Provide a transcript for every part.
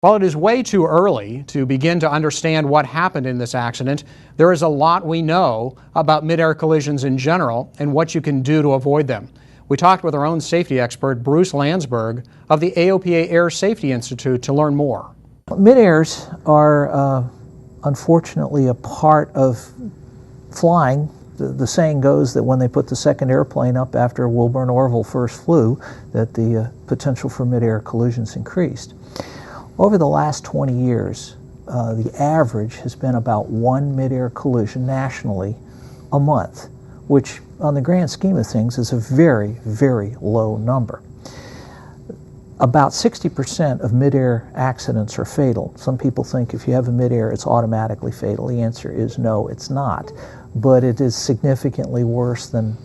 While it is way too early to begin to understand what happened in this accident, there is a lot we know about mid-air collisions in general and what you can do to avoid them. We talked with our own safety expert, Bruce Landsberg of the AOPA Air Safety Institute, to learn more. Mid-airs are unfortunately a part of flying. The saying goes that when they put the second airplane up after Wilbur and Orville first flew, that the potential for mid-air collisions increased. Over the last 20 years, the average has been about one mid-air collision nationally a month, which on the grand scheme of things is a very, very low number. About 60% of mid-air accidents are fatal. Some people think if you have a mid-air, it's automatically fatal. The answer is no, it's not. But it is significantly worse than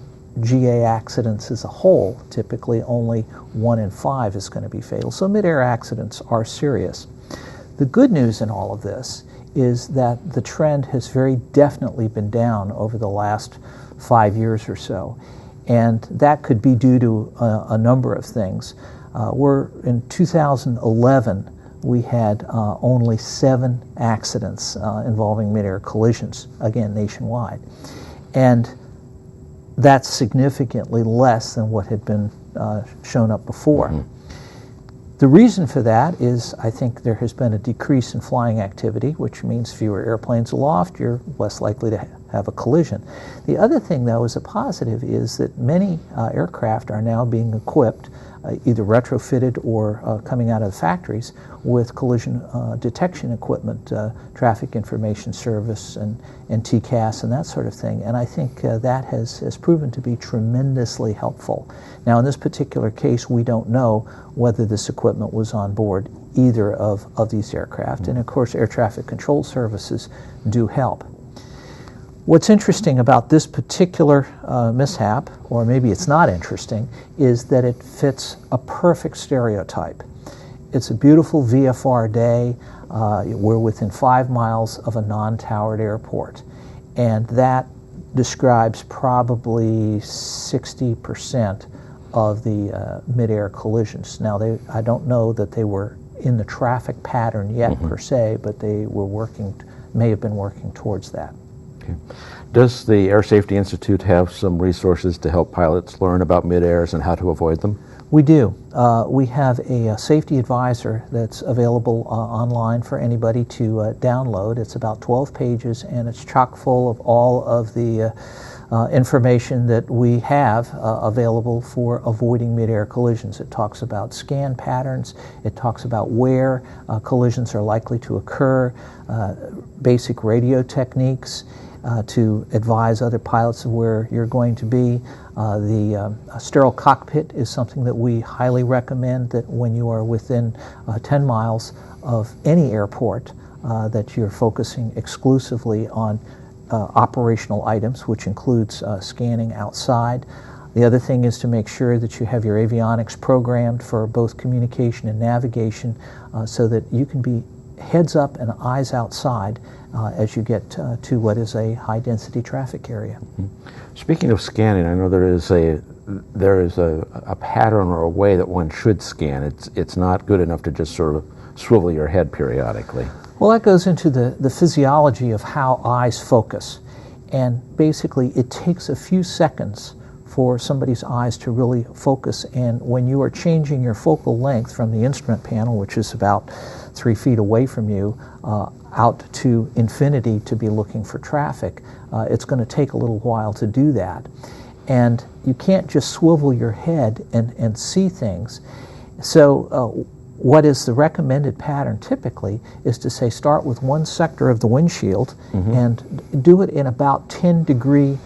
GA accidents as a whole. Typically only 1 in 5 is going to be fatal. So mid-air accidents are serious. The good news in all of this is that the trend has very definitely been down over the last 5 years or so. And that could be due to a number of things. In 2011, we had only 7 accidents involving mid-air collisions, again nationwide. And that's significantly less than what had been shown up before. Mm-hmm. The reason for that is I think there has been a decrease in flying activity, which means fewer airplanes aloft, you're less likely to have a collision. The other thing, though, as a positive is that many aircraft are now being equipped, either retrofitted or coming out of the factories, with collision detection equipment, traffic information service and TCAS and that sort of thing. And I think that has proven to be tremendously helpful. Now, in this particular case, we don't know whether this equipment was on board either of these aircraft. And of course, air traffic control services do help. What's interesting about this particular mishap, or maybe it's not interesting, is that it fits a perfect stereotype. It's a beautiful VFR day. We're within 5 miles of a non-towered airport. And that describes probably 60% of the mid-air collisions. Now, I don't know that they were in the traffic pattern yet per se, but they were may have been working towards that. Okay. Does the Air Safety Institute have some resources to help pilots learn about mid-airs and how to avoid them? We do. We have a safety advisor that's available online for anybody to download. It's about 12 pages and it's chock full of all of the information that we have available for avoiding mid-air collisions. It talks about scan patterns, it talks about where collisions are likely to occur, basic radio techniques, to advise other pilots of where you're going to be. The sterile cockpit is something that we highly recommend, that when you are within 10 miles of any airport, that you're focusing exclusively on operational items, which includes scanning outside. The other thing is to make sure that you have your avionics programmed for both communication and navigation so that you can be heads up and eyes outside as you get to what is a high-density traffic area. Mm-hmm. Speaking of scanning, I know there is a pattern or a way that one should scan. It's not good enough to just sort of swivel your head periodically. Well, that goes into the physiology of how eyes focus. And basically, it takes a few seconds for somebody's eyes to really focus. And when you are changing your focal length from the instrument panel, which is about 3 feet away from you, out to infinity to be looking for traffic, it's going to take a little while to do that. And you can't just swivel your head and see things. So what is the recommended pattern typically is to say start with one sector of the windshield and do it in about 10-degree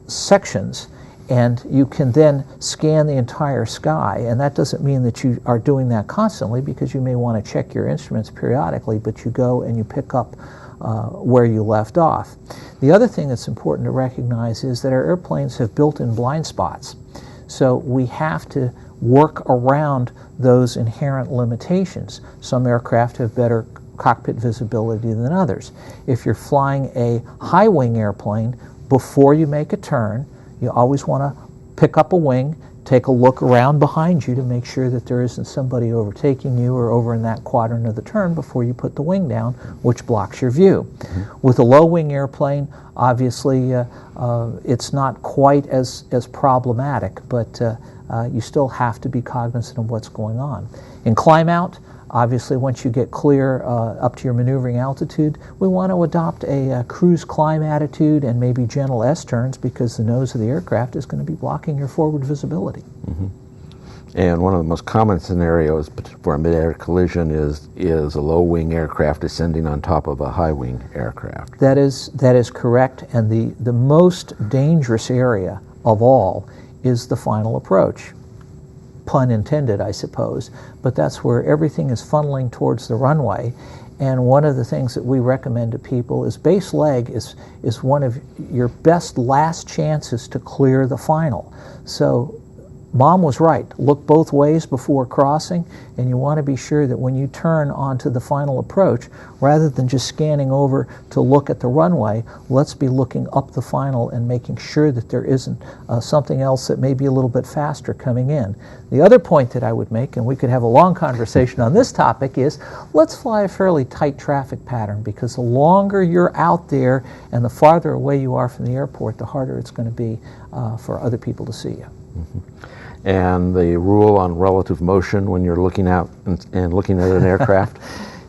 sections, and you can then scan the entire sky. And that doesn't mean that you are doing that constantly, because you may want to check your instruments periodically, but you go and you pick up where you left off. The other thing that's important to recognize is that our airplanes have built-in blind spots. So we have to work around those inherent limitations. Some aircraft have better cockpit visibility than others. If you're flying a high-wing airplane, before you make a turn, you always want to pick up a wing, take a look around behind you to make sure that there isn't somebody overtaking you or over in that quadrant of the turn before you put the wing down, which blocks your view. With a low-wing airplane, obviously it's not quite as problematic, but you still have to be cognizant of what's going on. In climb-out, obviously, once you get clear up to your maneuvering altitude, we want to adopt a cruise climb attitude and maybe gentle S-turns, because the nose of the aircraft is going to be blocking your forward visibility. And one of the most common scenarios for a mid-air collision is a low-wing aircraft descending on top of a high-wing aircraft. That is correct, and the most dangerous area of all is the final approach. Pun intended, I suppose, but that's where everything is funneling towards the runway. And one of the things that we recommend to people is base leg is one of your best last chances to clear the final. So Mom was right. Look both ways before crossing, and you want to be sure that when you turn onto the final approach, rather than just scanning over to look at the runway, let's be looking up the final and making sure that there isn't something else that may be a little bit faster coming in. The other point that I would make, and we could have a long conversation on this topic, is let's fly a fairly tight traffic pattern, because the longer you're out there and the farther away you are from the airport, the harder it's going to be for other people to see you. And the rule on relative motion when you're looking out and looking at an aircraft?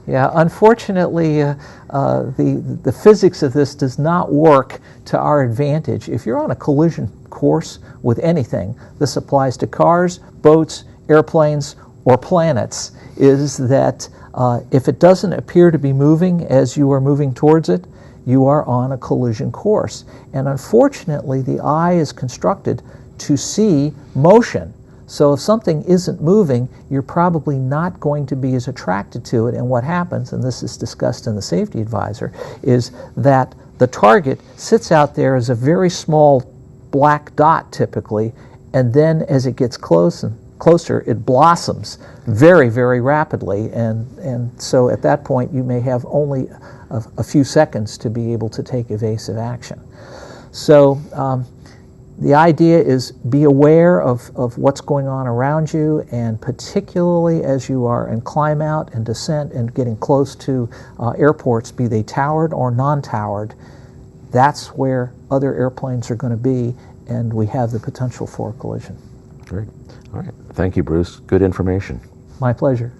Yeah, unfortunately, the physics of this does not work to our advantage. If you're on a collision course with anything, this applies to cars, boats, airplanes, or planets, is that if it doesn't appear to be moving as you are moving towards it, you are on a collision course. And unfortunately, the eye is constructed to see motion. So if something isn't moving, you're probably not going to be as attracted to it. And what happens, and this is discussed in the safety advisor, is that the target sits out there as a very small black dot typically, and then as it gets closer, it blossoms very, very rapidly. And so at that point, you may have only a few seconds to be able to take evasive action. So the idea is be aware of what's going on around you, and particularly as you are in climb out and descent and getting close to airports, be they towered or non-towered, that's where other airplanes are going to be, and we have the potential for a collision. Great. All right. Thank you, Bruce. Good information. My pleasure.